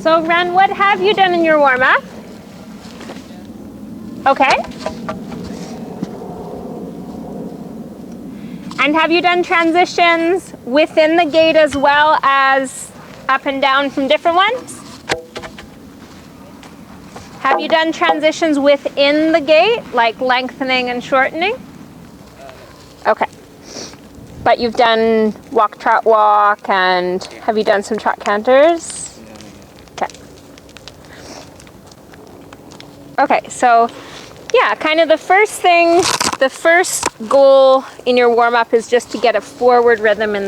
So Ren, what have you done in your warm-up? Okay. And have you done transitions within the gait as well as up and down from different ones? Have you done transitions within the gait, like lengthening and shortening? Okay. But you've done walk, trot, walk, and have you done some trot canters? Okay. Okay, so yeah, kind of the first goal in your warm-up is just to get a forward rhythm in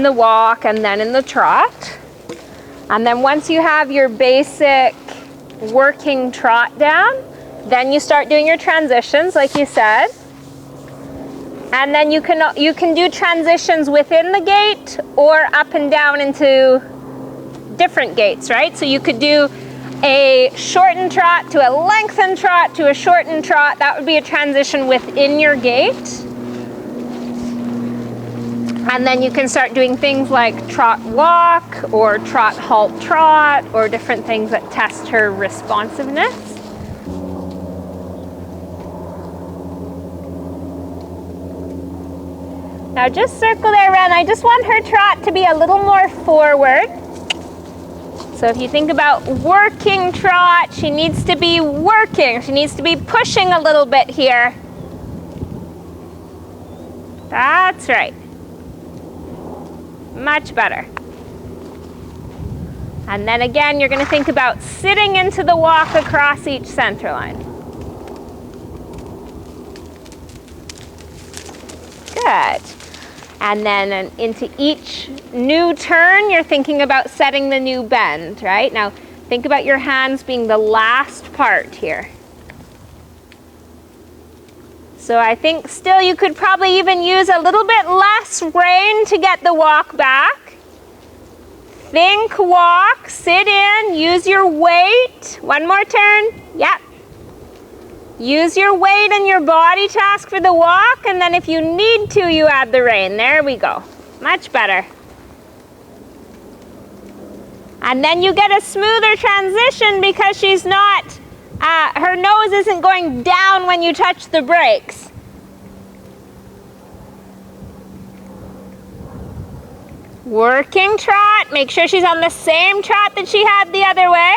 the walk and then in the trot. And then once you have your basic working trot down, then you start doing your transitions like you said. And then you can do transitions within the gait or up and down into different gaits, right? So you could do a shortened trot to a lengthened trot to a shortened trot. That would be a transition within your gait. And then you can start doing things like trot walk or trot halt trot or different things that test her responsiveness. Now just circle there, Ren. I just want her trot to be a little more forward. So if you think about working trot, she needs to be working. She needs to be pushing a little bit here. That's right. Much better. And then again, you're going to think about sitting into the walk across each center line. Good. And then into each new turn, you're thinking about setting the new bend, right? Now, think about your hands being the last part here. So I think still you could probably even use a little bit less rein to get the walk back. Think walk, sit in, use your weight. One more turn. Yep. Use your weight and your body to ask for the walk, and then if you need to, you add the rein. There we go. Much better. And then you get a smoother transition because she's not, her nose isn't going down when you touch the brakes. Working trot. Make sure she's on the same trot that she had the other way.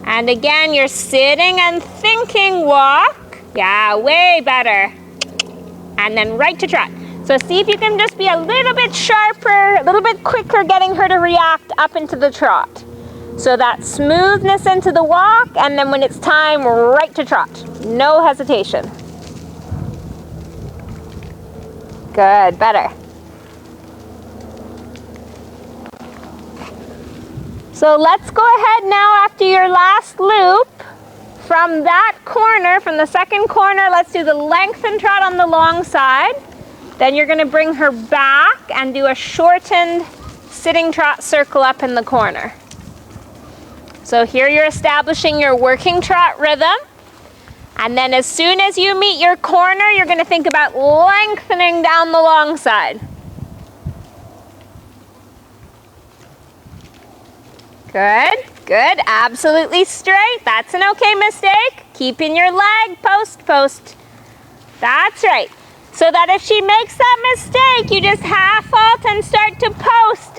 And again, you're sitting and thinking walk. Yeah, way better. And then right to trot. So see if you can just be a little bit sharper, a little bit quicker getting her to react up into the trot. So that smoothness into the walk, and then when it's time, right to trot. No hesitation. Good, better. So let's go ahead now after your last loop. From that corner, from the second corner, let's do the lengthened trot on the long side. Then you're going to bring her back and do a shortened sitting trot circle up in the corner. So here you're establishing your working trot rhythm. And then as soon as you meet your corner, you're going to think about lengthening down the long side. Good, good, absolutely straight. That's an okay mistake. Keeping your leg post, post. That's right. So that if she makes that mistake, you just half halt and start to post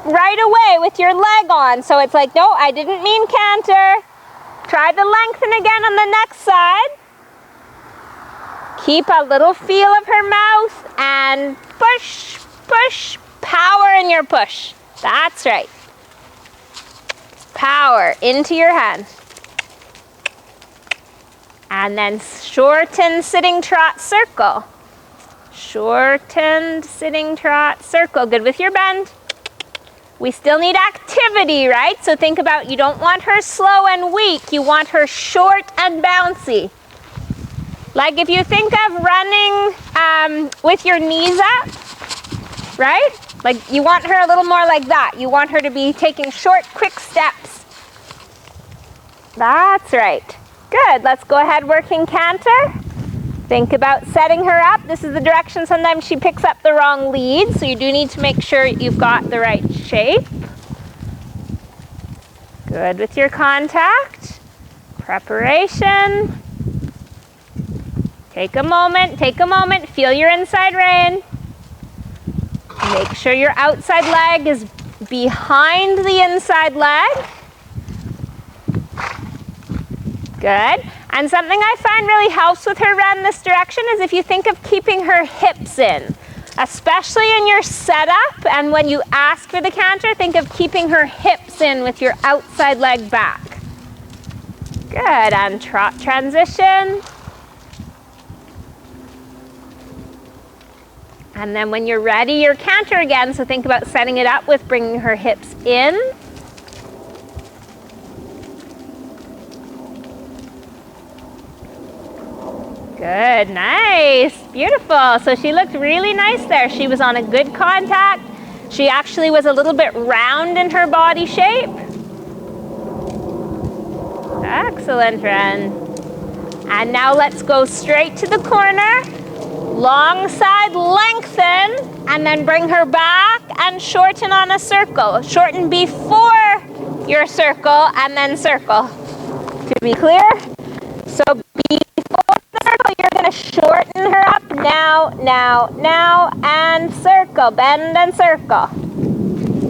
right away with your leg on. So it's like, no, I didn't mean canter. Try to lengthen again on the next side. Keep a little feel of her mouth and push, push, power in your push. That's right. Power into your hand. And then shorten sitting trot circle. Shortened sitting trot circle. Good with your bend. We still need activity, right? So think about, you don't want her slow and weak. You want her short and bouncy. Like if you think of running with your knees up, right? Like you want her a little more like that. You want her to be taking short, quick steps. That's right. Good. Let's go ahead working canter. Think about setting her up. This is the direction sometimes she picks up the wrong lead, so you do need to make sure you've got the right shape. Good with your contact. Preparation. Take a moment, feel your inside rein. Make sure your outside leg is behind the inside leg. Good. And something I find really helps with her Ren this direction is if you think of keeping her hips in, especially in your setup, and when you ask for the canter, think of keeping her hips in with your outside leg back. Good, and trot transition. And then when you're ready, your canter again, so think about setting it up with bringing her hips in. Good, nice, beautiful. So she looked really nice there. She was on a good contact. She actually was a little bit round in her body shape. Excellent, Ren. And now let's go straight to the corner. Long side lengthen, and then bring her back and shorten on a circle. Shorten before your circle and then circle. To be clear, so before the circle, you're going to shorten her up. Now, and circle. Bend and circle.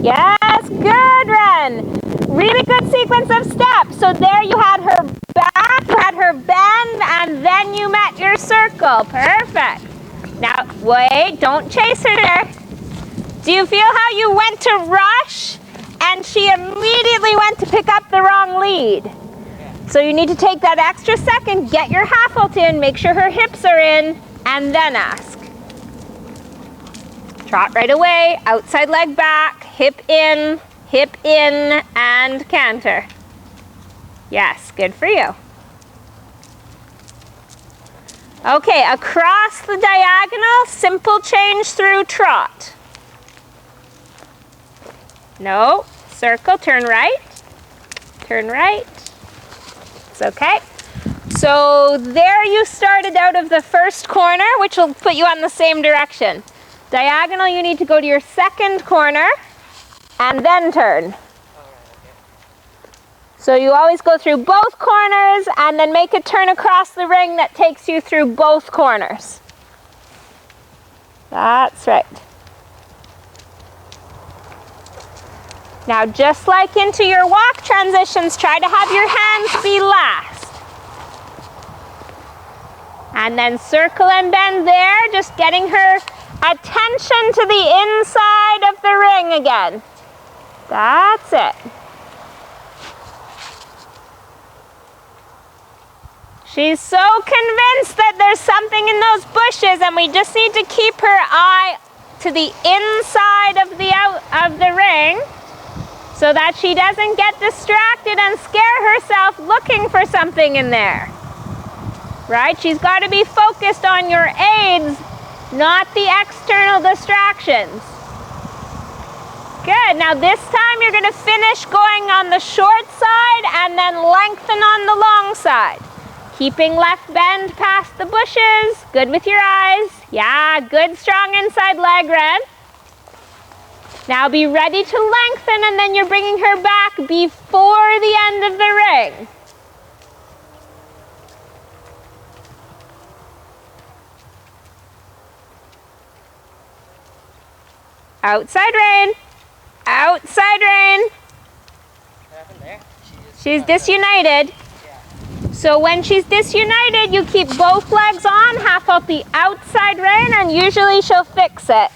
Yes, good, Ren. Really good sequence of steps. So there you had her back, you had her bend, and then you met your circle. Perfect. Now, wait, don't chase her there. Do you feel how you went to rush and she immediately went to pick up the wrong lead? So you need to take that extra second, get your half halt in, make sure her hips are in, and then ask. Trot right away, outside leg back, hip in, and canter. Yes, good for you. Okay, across the diagonal, simple change through trot. No, circle, turn right. Turn right. It's okay. So there you started out of the first corner, which will put you on the same direction. Diagonal, you need to go to your second corner and then turn. So you always go through both corners and then make a turn across the ring that takes you through both corners. That's right. Now, just like into your walk transitions, try to have your hands be last. And then circle and bend there, just getting her attention to the inside of the ring again. That's it. She's so convinced that there's something in those bushes, and we just need to keep her eye to the inside of the ring so that she doesn't get distracted and scare herself looking for something in there. Right? She's got to be focused on your aids, not the external distractions. Good. Now this time you're going to finish going on the short side and then lengthen on the long side. Keeping left bend past the bushes. Good with your eyes. Yeah, good strong inside leg, Ren. Now be ready to lengthen, and then you're bringing her back before the end of the ring. Outside rein. Outside rein. What happened there? She's disunited. So when she's disunited, you keep both legs on, half halt the outside rein, and usually she'll fix it.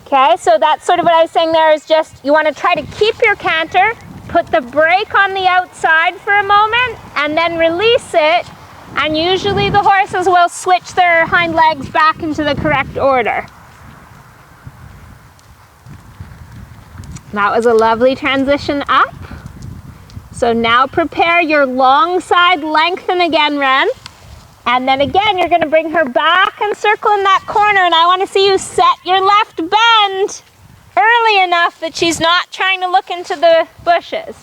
Okay, so that's sort of what I was saying there is just, you want to try to keep your canter, put the brake on the outside for a moment, and then release it, and usually the horses will switch their hind legs back into the correct order. That was a lovely transition up. So now prepare your long side lengthen again, Ren. And then again, you're going to bring her back and circle in that corner. And I want to see you set your left bend early enough that she's not trying to look into the bushes.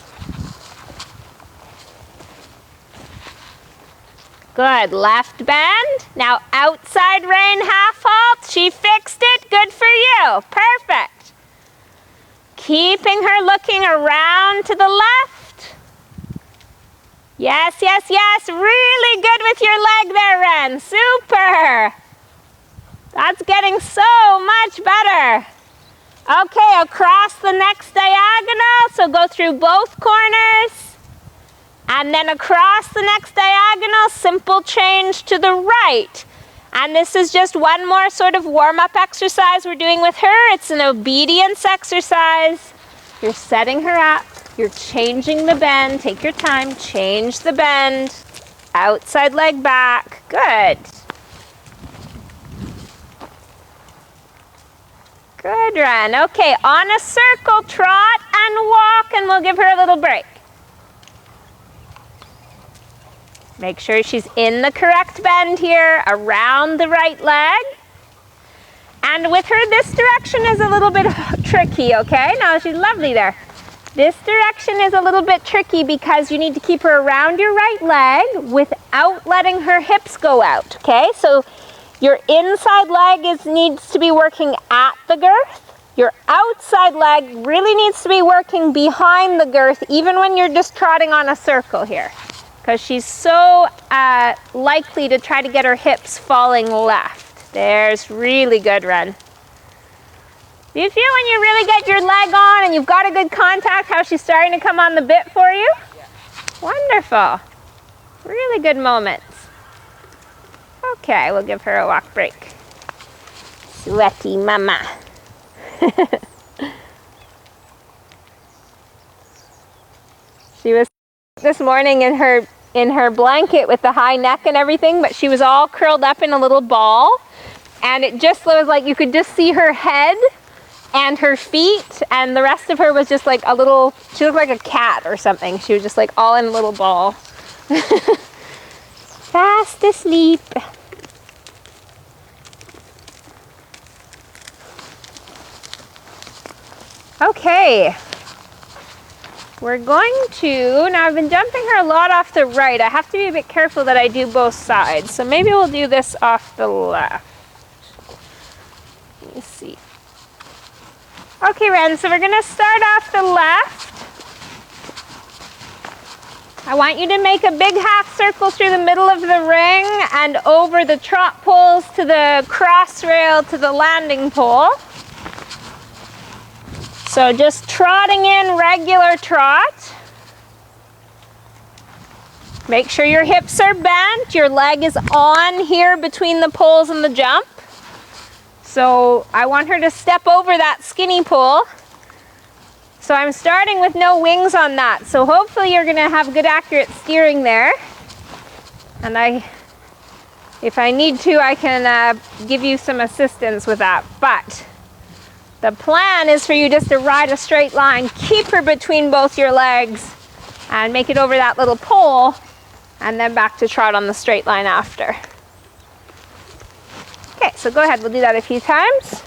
Good. Left bend. Now outside rein half halt. She fixed it. Good for you. Perfect. Keeping her looking around to the left. Yes, yes, yes. Really good with your leg there, Ren. Super. That's getting so much better. Okay, across the next diagonal. So go through both corners. And then across the next diagonal, simple change to the right. And this is just one more sort of warm-up exercise we're doing with her. It's an obedience exercise. You're setting her up. You're changing the bend. Take your time. Change the bend. Outside leg back. Good. Good, Ren. Okay, on a circle, trot and walk, and we'll give her a little break. Make sure she's in the correct bend here, around the right leg. And with her, this direction is a little bit tricky, okay? Now, she's lovely there. This direction is a little bit tricky because you need to keep her around your right leg without letting her hips go out, okay? So your inside leg needs to be working at the girth. Your outside leg really needs to be working behind the girth, even when you're just trotting on a circle here. Because she's so likely to try to get her hips falling left. There's really good, Ren. Do you feel when you really get your leg on and you've got a good contact, how she's starting to come on the bit for you? Yeah. Wonderful. Really good moments. Okay, we'll give her a walk break. Sweaty mama. She was this morning in her blanket with the high neck and everything, but she was all curled up in a little ball, and it just was like you could just see her head and her feet, and the rest of her was just like a little, she looked like a cat or something. She was just like all in a little ball. Fast asleep. Okay. We're going to, now I've been jumping her a lot off the right. I have to be a bit careful that I do both sides. So maybe we'll do this off the left. Let me see. Okay, Ren, so we're gonna start off the left. I want you to make a big half circle through the middle of the ring and over the trot poles to the cross rail to the landing pole. So just trotting in regular trot. Make sure your hips are bent, your leg is on here between the poles and the jump. So I want her to step over that skinny pole. So I'm starting with no wings on that. So hopefully you're gonna have good accurate steering there. And if I need to, I can give you some assistance with that. But the plan is for you just to ride a straight line, keep her between both your legs, and make it over that little pole, and then back to trot on the straight line after. Okay, so go ahead, we'll do that a few times.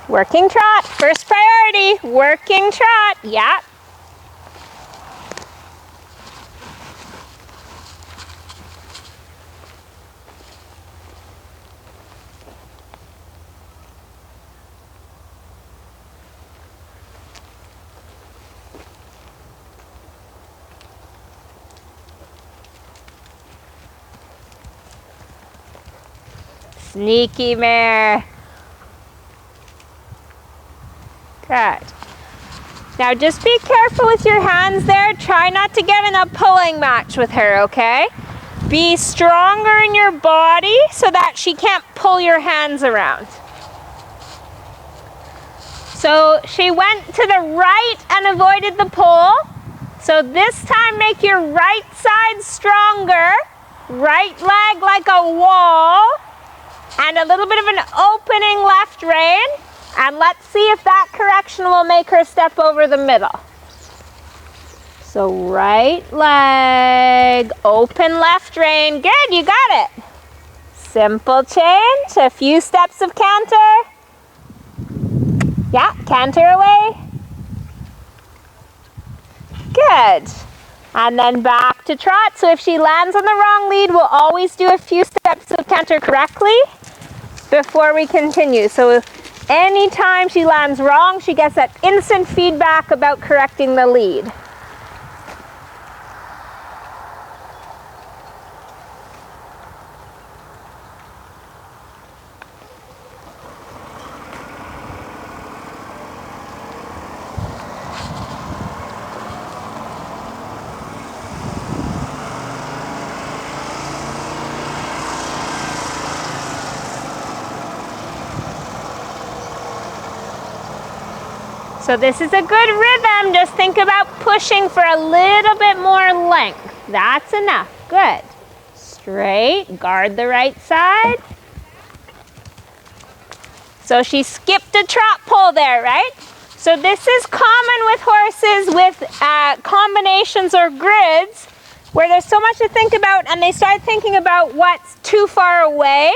Working trot, first priority, working trot, yeah. Sneaky mare. Good. Now just be careful with your hands there. Try not to get in a pulling match with her, okay? Be stronger in your body so that she can't pull your hands around. So she went to the right and avoided the pull. So this time make your right side stronger. Right leg like a wall. And a little bit of an opening left rein. And let's see if that correction will make her step over the middle. So right leg, open left rein. Good, you got it. Simple change, a few steps of canter. Yeah, canter away. Good. And then back to trot. So if she lands on the wrong lead, we'll always do a few steps steps of canter correctly before we continue. So anytime she lands wrong, she gets that instant feedback about correcting the lead. So this is a good rhythm. Just think about pushing for a little bit more length. That's enough. Good. Straight. Guard the right side. So she skipped a trot pole there, right? So this is common with horses with combinations or grids where there's so much to think about and they start thinking about what's too far away.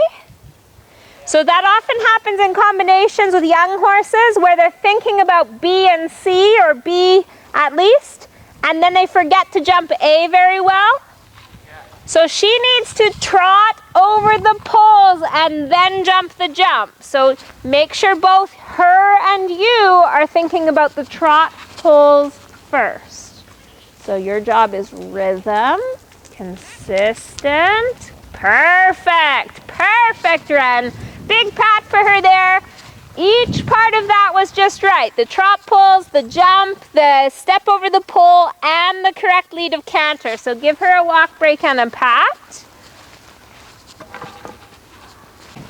So that often happens in combinations with young horses where they're thinking about B and C, or B at least, and then they forget to jump A very well. So she needs to trot over the poles and then jump the jump. So make sure both her and you are thinking about the trot poles first. So your job is rhythm, consistent, perfect, perfect, Ren. Big pat for her there. Each part of that was just right. The trot poles, the jump, the step over the pole, and the correct lead of canter. So give her a walk break and a pat.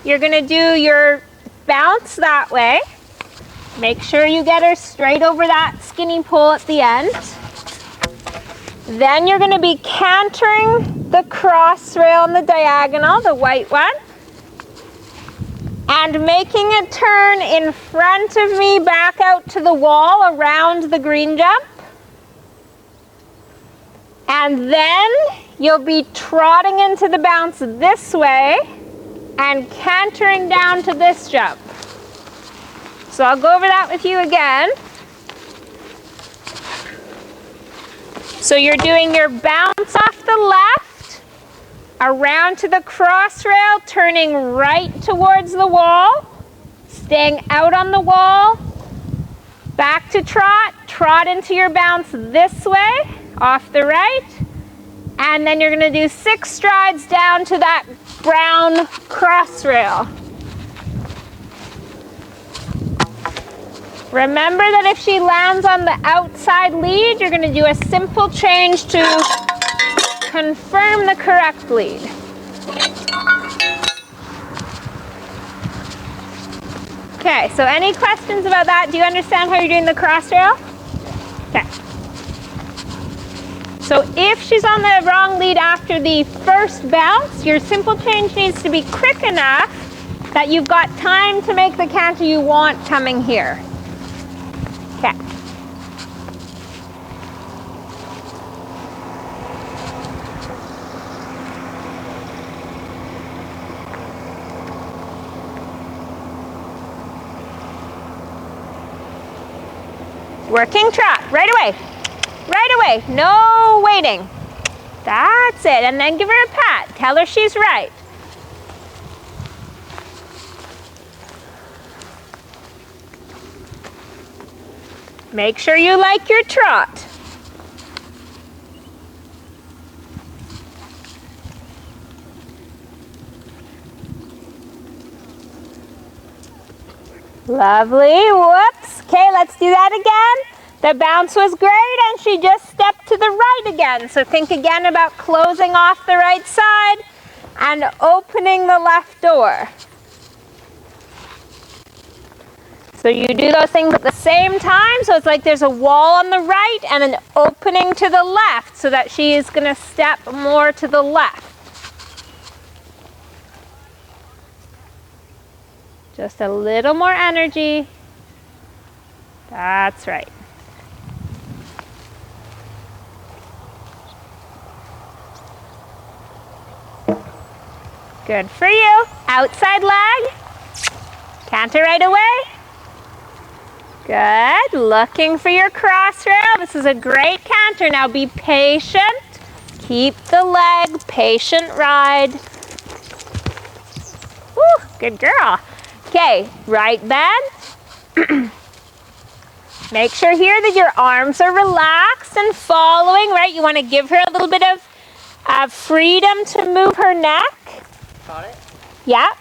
You're going to do your bounce that way. Make sure you get her straight over that skinny pole at the end. Then you're going to be cantering the cross rail in the diagonal, the white one, and making it turn in front of me back out to the wall around the green jump. And then you'll be trotting into the bounce this way and cantering down to this jump. So I'll go over that with you again. So you're doing your bounce off the left, around to the cross rail, turning right towards the wall, staying out on the wall, back to trot, trot into your bounce this way, off the right, and then you're going to do 6 strides down to that brown cross rail. Remember that if she lands on the outside lead, you're going to do a simple change to confirm the correct lead. Okay, so any questions about that? Do you understand how you're doing the cross rail? Okay. So if she's on the wrong lead after the first bounce, your simple change needs to be quick enough that you've got time to make the canter you want coming here. Okay. Working trot, right away. Right away, no waiting. That's it, and then give her a pat. Tell her she's right. Make sure you like your trot. Lovely, whoops. Okay, let's do that again. The bounce was great and she just stepped to the right again. So think again about closing off the right side and opening the left door. So you do those things at the same time. So it's like there's a wall on the right and an opening to the left so that she is going to step more to the left. Just a little more energy. That's right. Good for you. Outside leg. Canter right away. Good. Looking for your cross rail. This is a great canter. Now be patient. Keep the leg. Patient ride. Whew, good girl. Okay, right bend. Make sure here that your arms are relaxed and following, right? You want to give her a little bit of freedom to move her neck. Got it? Yeah.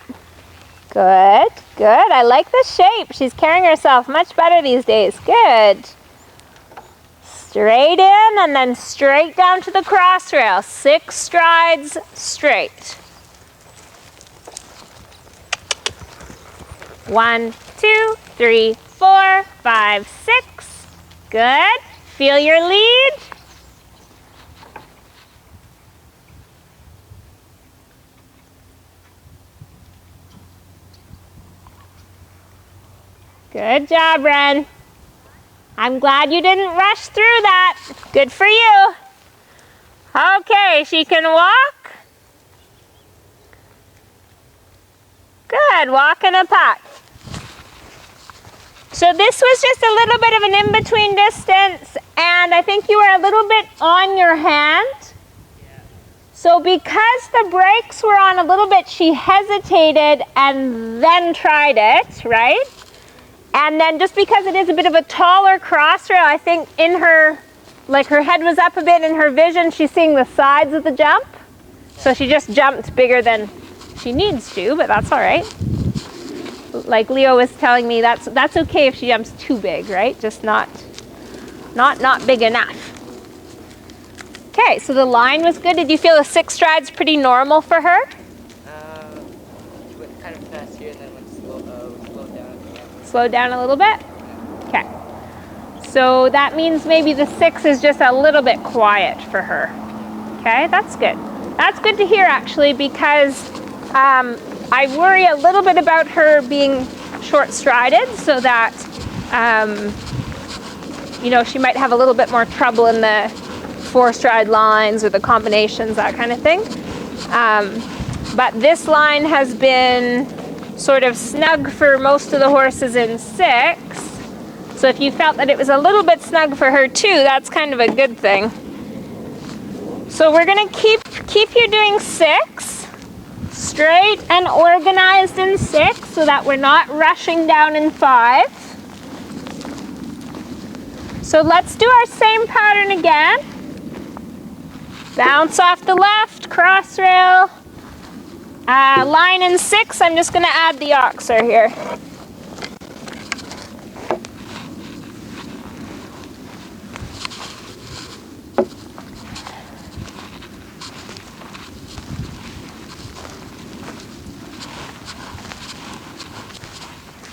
Good, good. I like the shape. She's carrying herself much better these days. Good. Straight in and then straight down to the cross rail. 6 strides straight. 1, 2, 3, 4, 5, 6. Good. Feel your lead. Good job, Ren. I'm glad you didn't rush through that. Good for you. Okay, she can walk. Good, walk in a pack. So this was just a little bit of an in-between distance, and I think you were a little bit on your hand. Yeah. So because the brakes were on a little bit, she hesitated and then tried it, right? And then just because it is a bit of a taller cross rail, I think in her, like her head was up a bit in her vision, she's seeing the sides of the jump. So she just jumped bigger than she needs to, but that's all right. Like Leo was telling me, that's okay if she jumps too big, right? Just not big enough. Okay, so the line was good. Did you feel the 6 strides pretty normal for her? She went kind of fast here and then went slowed down. Slowed down a little bit? Okay. So that means maybe the 6 is just a little bit quiet for her. Okay, that's good. That's good to hear actually, because I worry a little bit about her being short-strided, so that you know, she might have a little bit more trouble in the 4-stride lines or the combinations, that kind of thing. But this line has been sort of snug for most of the horses in 6. So if you felt that it was a little bit snug for her too, that's kind of a good thing. So we're going to keep you doing 6, straight and organized in 6, so that we're not rushing down in 5. So let's do our same pattern again. Bounce off the left, cross rail. Line in 6, I'm just going to add the oxer here.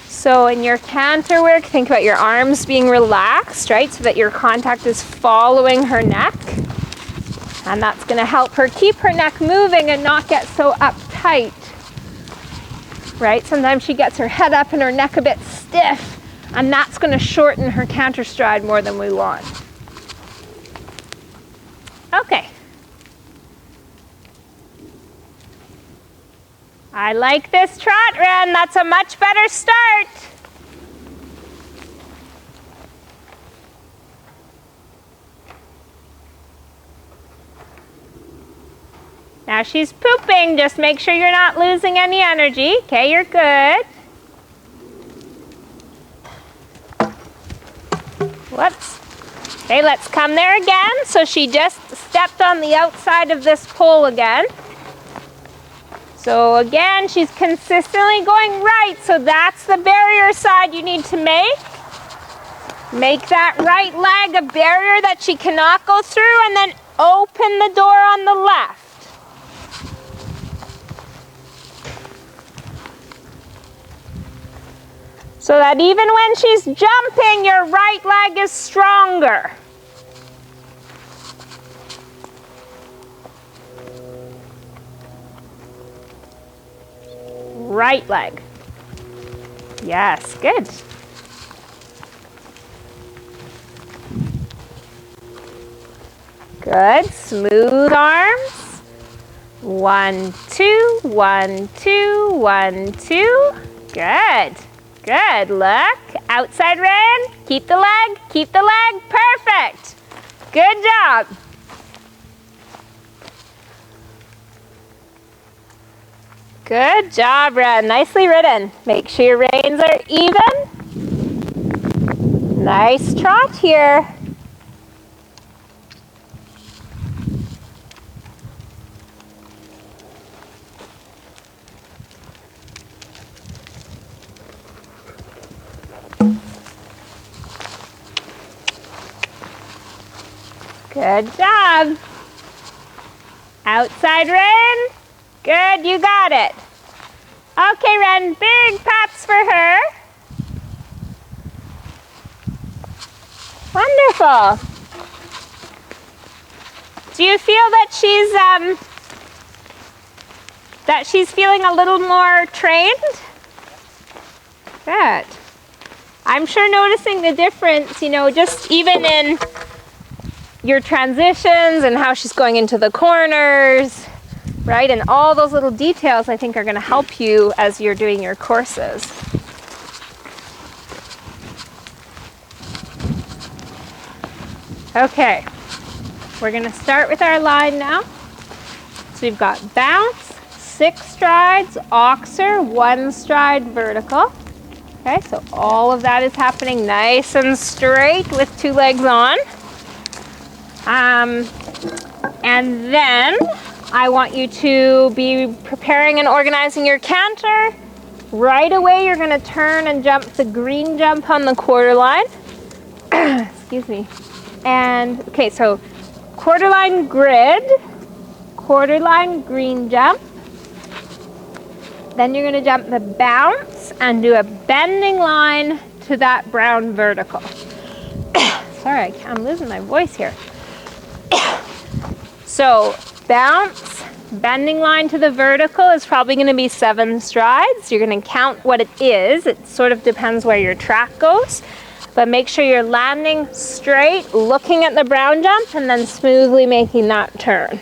So in your canter work, think about your arms being relaxed, right? So that your contact is following her neck. And that's going to help her keep her neck moving and not get so uptight, right? Sometimes she gets her head up and her neck a bit stiff, and that's going to shorten her canter stride more than we want. Okay. I like this trot, Ren. That's a much better start. Now she's pooping. Just make sure you're not losing any energy. Okay, you're good. Whoops. Okay, let's come there again. So she just stepped on the outside of this pole again. So again, she's consistently going right. So that's the barrier side you need to make. Make that right leg a barrier that she cannot go through, and then open the door on the left. So that even when she's jumping, your right leg is stronger. Right leg. Yes, good. Good, smooth arms. 1, 2, 1, 2, 1, 2. Good. Good, look, outside Ren, keep the leg, perfect. Good job. Good job, Ren. Nicely ridden. Make sure your reins are even. Nice trot here. Good job. Outside Ren. Good, you got it. Okay, Ren, big pats for her. Wonderful. Do you feel that she's feeling a little more trained? Good. I'm sure noticing the difference, you know, just even in your transitions and how she's going into the corners, right? And all those little details I think are going to help you as you're doing your courses. Okay, we're going to start with our line now. So we've got bounce, 6 strides, oxer, 1 stride vertical. Okay, so all of that is happening nice and straight with 2 legs on. And then I want you to be preparing and organizing your canter. Right away, you're going to turn and jump the green jump on the quarter line. Excuse me. And, okay, so quarter line grid, quarter line green jump. Then you're going to jump the bounce and do a bending line to that brown vertical. Sorry, I'm losing my voice here. So bounce, bending line to the vertical is probably going to be 7 strides. You're going to count what it is. It sort of depends where your track goes. But make sure you're landing straight, looking at the brown jump, and then smoothly making that turn.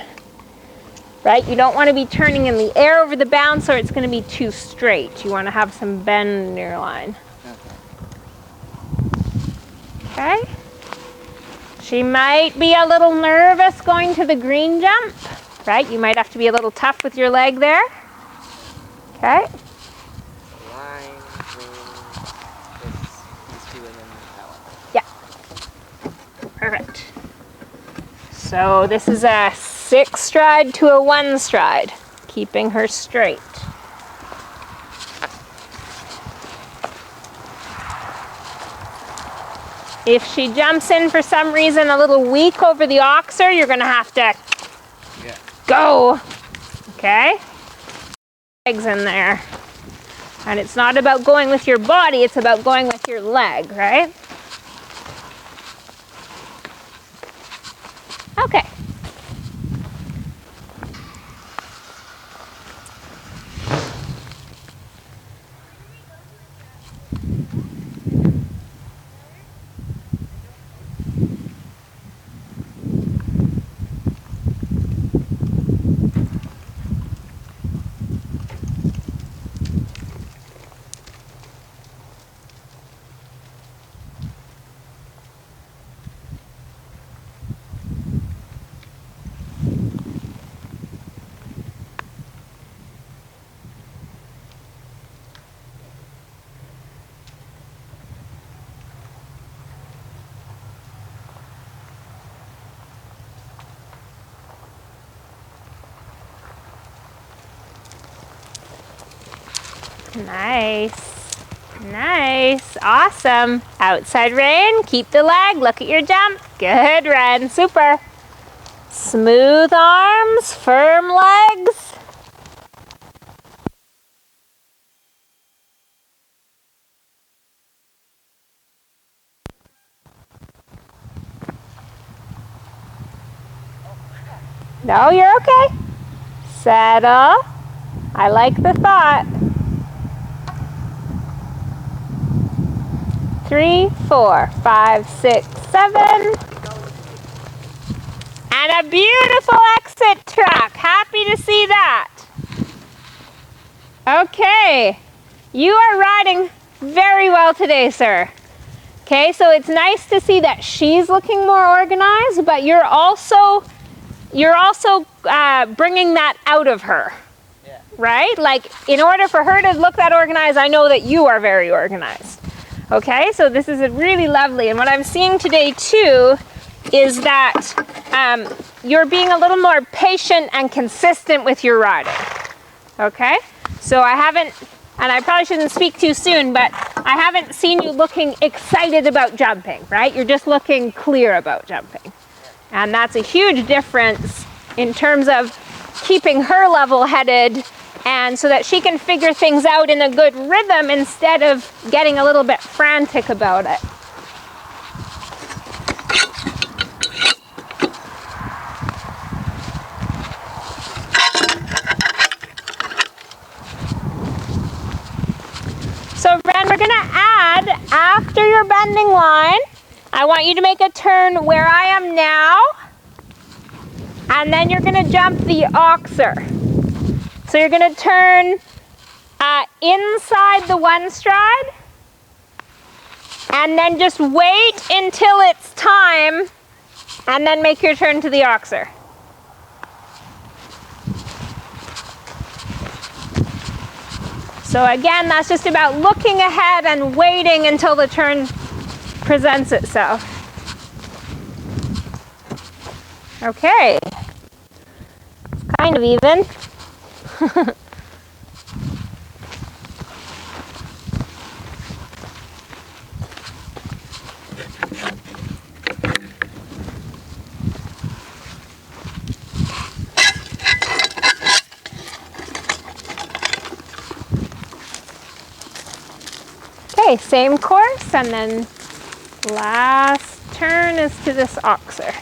Right? You don't want to be turning in the air over the bounce or it's going to be too straight. You want to have some bend in your line. Okay? She might be a little nervous going to the green jump, right? You might have to be a little tough with your leg there. Okay? Line, green, these 2 and then that one. Yeah. Perfect. So this is a 6 stride to a 1 stride, keeping her straight. If she jumps in for some reason a little weak over the oxer, you're going to have to go. Okay? Legs in there. And it's not about going with your body, it's about going with your leg, right? Okay. Nice. Nice. Awesome. Outside rein. Keep the leg. Look at your jump. Good, Ren. Super. Smooth arms. Firm legs. No, you're okay. Settle. I like the thought. 3, 4, 5, 6, 7. And a beautiful exit track. Happy to see that. Okay. You are riding very well today, sir. Okay, so it's nice to see that she's looking more organized, but you're also bringing that out of her. Yeah. right? Like, in order for her to look that organized, I know that you are very organized. Okay, so this is really lovely. And what I'm seeing today too is that you're being a little more patient and consistent with your riding. Okay, so I haven't, and I probably shouldn't speak too soon, but I haven't seen you looking excited about jumping, right? You're just looking clear about jumping. And that's a huge difference in terms of keeping her level-headed, and so that she can figure things out in a good rhythm instead of getting a little bit frantic about it. So Ren, we're gonna add, after your bending line, I want you to make a turn where I am now, and then you're gonna jump the oxer. So you're gonna turn inside the one stride, and then just wait until it's time, and then make your turn to the oxer. So again, that's just about looking ahead and waiting until the turn presents itself. Okay, it's kind of even. Okay, same course, and then last turn is to this oxer.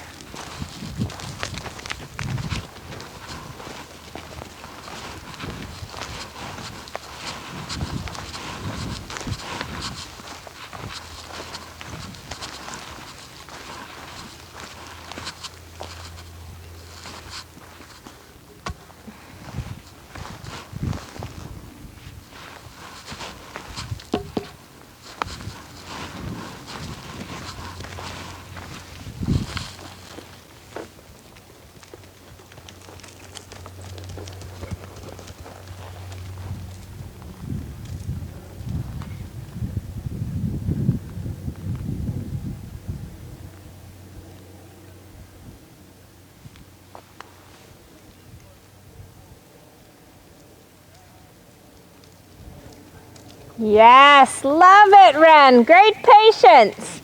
Yes, love it, Ren. Great patience.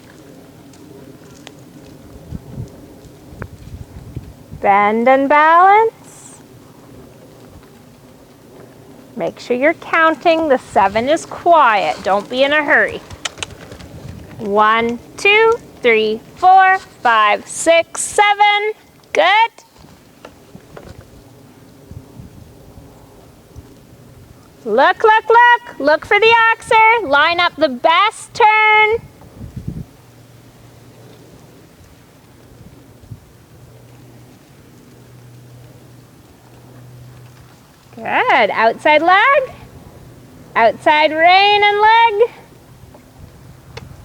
Bend and balance. Make sure you're counting. The 7 is quiet. Don't be in a hurry. 1, 2, 3, 4, 5, 6, 7. Good. Look, look, look. Look for the oxer. Line up the best turn. Good. Outside leg. Outside rein and leg.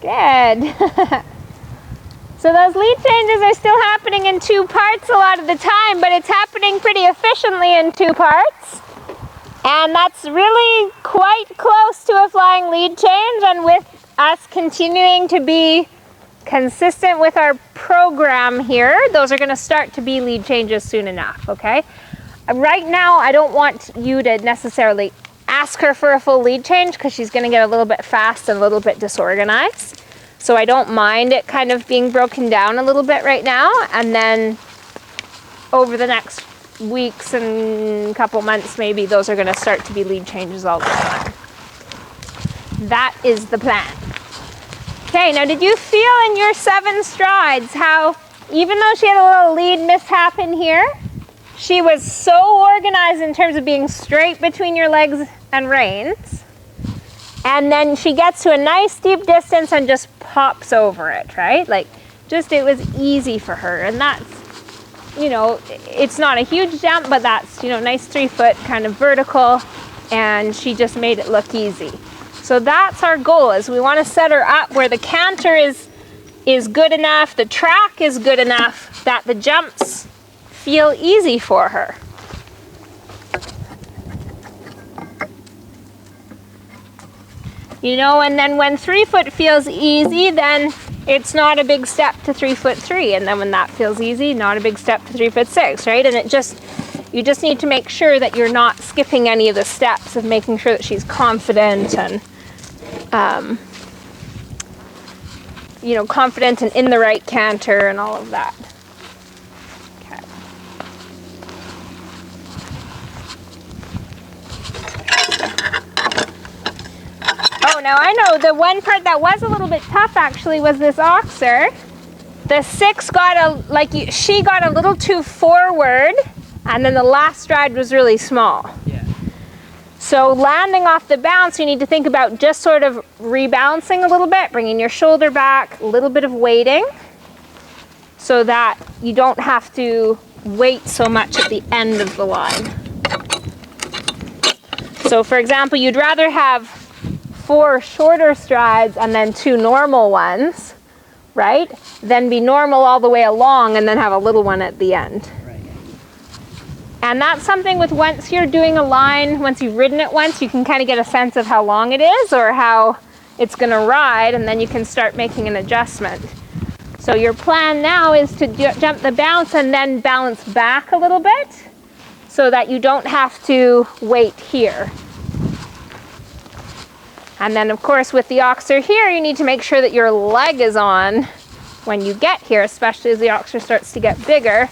Good. So those lead changes are still happening in 2 parts a lot of the time, but it's happening pretty efficiently in 2 parts. And that's really quite close to a flying lead change, and with us continuing to be consistent with our program here, those are going to start to be lead changes soon enough, okay? Right now, I don't want you to necessarily ask her for a full lead change because she's going to get a little bit fast and a little bit disorganized. So I don't mind it kind of being broken down a little bit right now, and then over the next weeks and a couple months maybe, those are going to start to be lead changes all the time. That is the plan. Okay, now did you feel in your 7 strides how even though she had a little lead mishap in here, she was so organized in terms of being straight between your legs and reins, and then she gets to a nice deep distance and just pops over it, right? Like, just it was easy for her, and that's, you know, it's not a huge jump, but that's, you know, nice 3-foot kind of vertical, and she just made it look easy. So that's our goal, is we want to set her up where the canter is good enough, the track is good enough that the jumps feel easy for her. You know, and then when 3 foot feels easy, then it's not a big step to 3 foot 3. And then when that feels easy, not a big step to 3 foot 6, right? And you just need to make sure that you're not skipping any of the steps of making sure that she's confident and, you know, confident and in the right canter and all of that. Okay. Oh, now I know the one part that was a little bit tough actually was this oxer. The 6 got she got a little too forward, and then the last stride was really small. Yeah. So landing off the bounce, you need to think about just sort of rebalancing a little bit, bringing your shoulder back, a little bit of weighting, so that you don't have to weight so much at the end of the line. So for example, you'd rather have 4 shorter strides and then 2 normal ones, right? Then be normal all the way along and then have a little one at the end. Right. And that's something with once you're doing a line, once you've ridden it once, you can kind of get a sense of how long it is or how it's going to ride, and then you can start making an adjustment. So your plan now is to jump the bounce and then balance back a little bit so that you don't have to wait here. And then of course with the oxer here, you need to make sure that your leg is on when you get here, especially as the oxer starts to get bigger,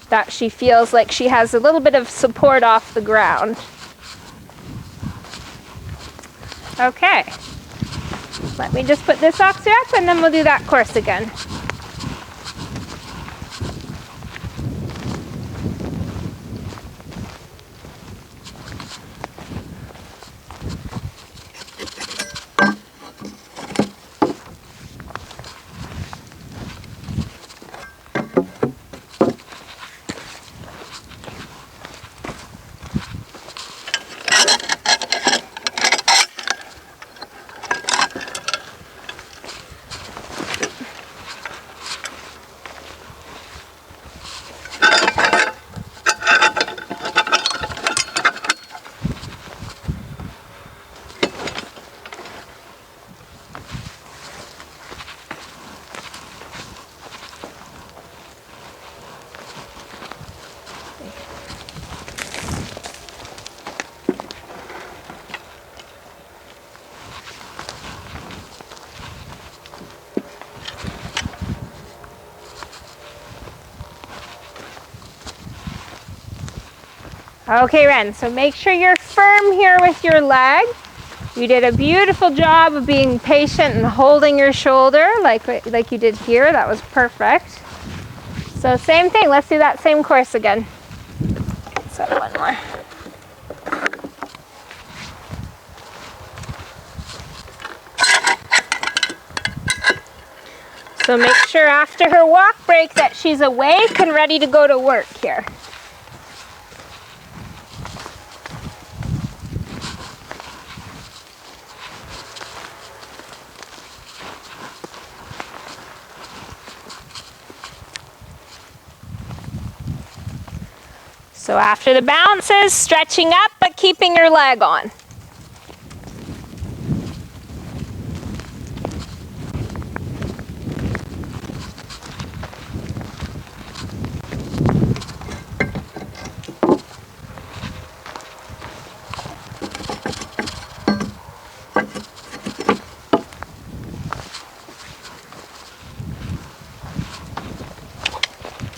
that she feels like she has a little bit of support off the ground. Okay, let me just put this oxer up and then we'll do that course again. Okay, Ren, so make sure you're firm here with your leg. You did a beautiful job of being patient and holding your shoulder like you did here. That was perfect. So same thing, let's do that same course again. So one more. So make sure after her walk break that she's awake and ready to go to work here. So after the bounces, stretching up but keeping your leg on.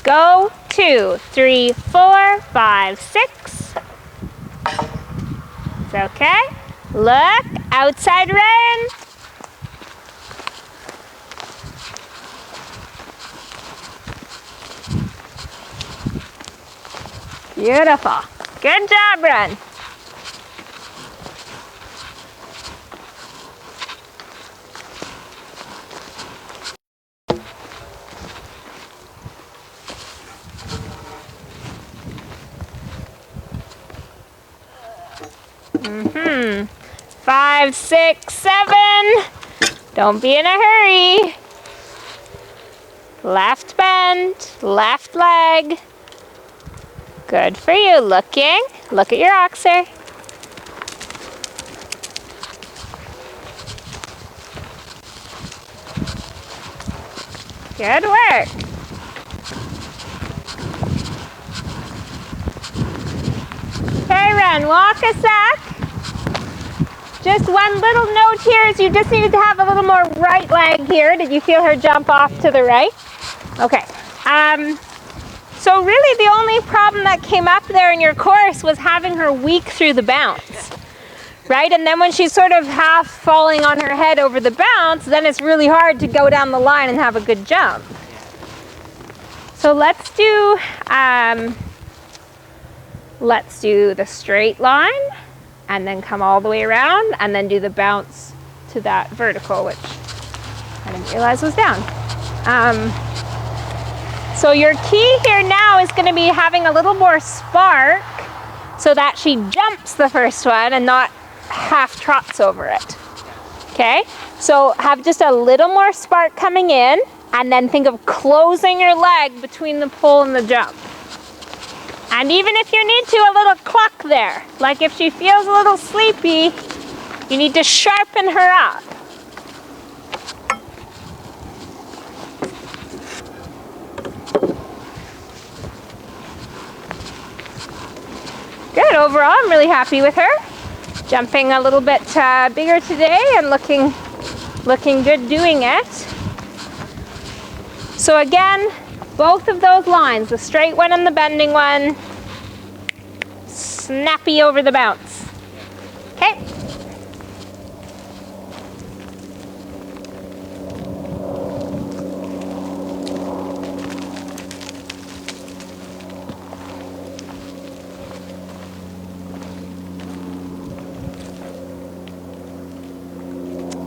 Go, 2, 3, 4, 5, 6. It's okay. Look, outside Ren. Beautiful. Good job, Ren. Mm-hmm. 5, 6, 7. Don't be in a hurry. Left bend, left leg. Good for you. Looking. Look at your oxer. Good work. Okay, Ren, walk a sec. Just one little note here is you just needed to have a little more right leg here. Did you feel her jump off to the right? Okay. So really the only problem that came up there in your course was having her weak through the bounce, right? And then when she's sort of half falling on her head over the bounce, then it's really hard to go down the line and have a good jump. So let's do the straight line and then come all the way around and then do the bounce to that vertical, which I didn't realize was down. So your key here now is going to be having a little more spark so that she jumps the first one and not half trots over it. Okay? So have just a little more spark coming in and then think of closing your leg between the pull and the jump. And even if you need to, a little cluck there. Like if she feels a little sleepy, you need to sharpen her up. Good, overall I'm really happy with her. Jumping a little bit bigger today and looking good doing it. So again, both of those lines, the straight one and the bending one, snappy over the bounce. Okay.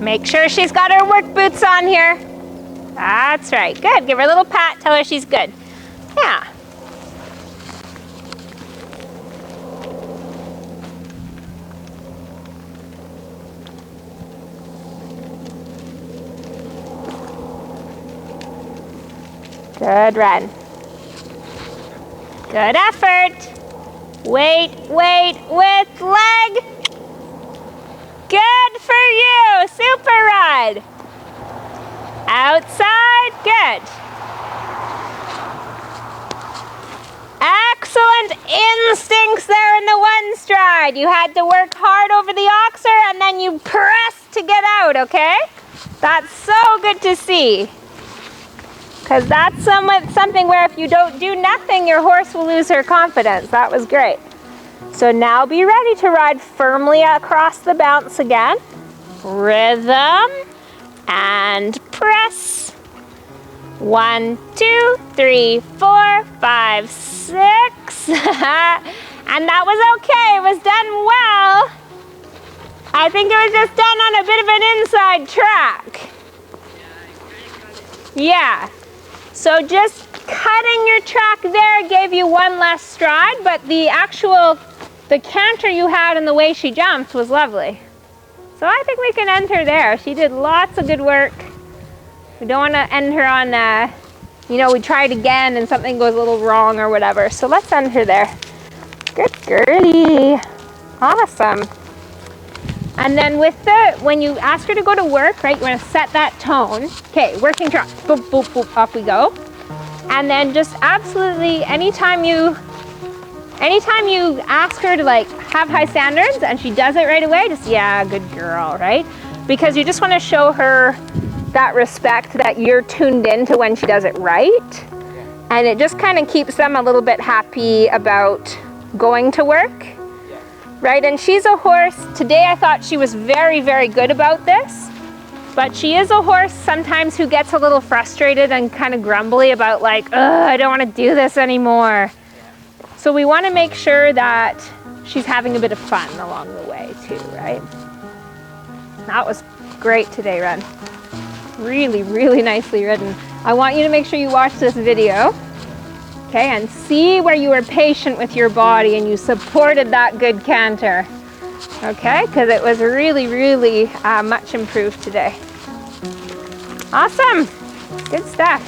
Make sure she's got her work boots on here. That's right. Good. Give her a little pat. Tell her she's good. Yeah. Good, Ren. Good effort. Wait with leg. Good for you. Super ride. Outside. Good. Excellent instincts there in the one stride. You had to work hard over the oxer and then you pressed to get out, okay? That's so good to see. Because that's something where if you don't do nothing, your horse will lose her confidence. That was great. So now be ready to ride firmly across the bounce again. Rhythm and press. 1, 2, 3, 4, 5, 6. And that was okay. It was done well. I think it was just done on a bit of an inside track. Yeah. So just cutting your track there gave you one less stride, but the canter you had and the way she jumped was lovely. So I think we can end her there. She did lots of good work. We don't want to end her on, we tried again and something goes a little wrong or whatever. So let's end her there. Good girlie. Awesome. And then when you ask her to go to work, right, you want to set that tone. Okay, working trot, boop, boop, boop, off we go. And then just absolutely, anytime you ask her to have high standards and she does it right away, just, yeah, good girl, right? Because you just want to show her that respect that you're tuned in to when she does it right. And it just kind of keeps them a little bit happy about going to work. Right, and she's a horse. Today I thought she was very, very good about this, but she is a horse sometimes who gets a little frustrated and kind of grumbly about I don't want to do this anymore. So we want to make sure that she's having a bit of fun along the way too, right? That was great today, Ren. Really, really nicely ridden. I want you to make sure you watch this video. Okay, and see where you were patient with your body and you supported that good canter. Okay, because it was really, really much improved today. Awesome. Good stuff.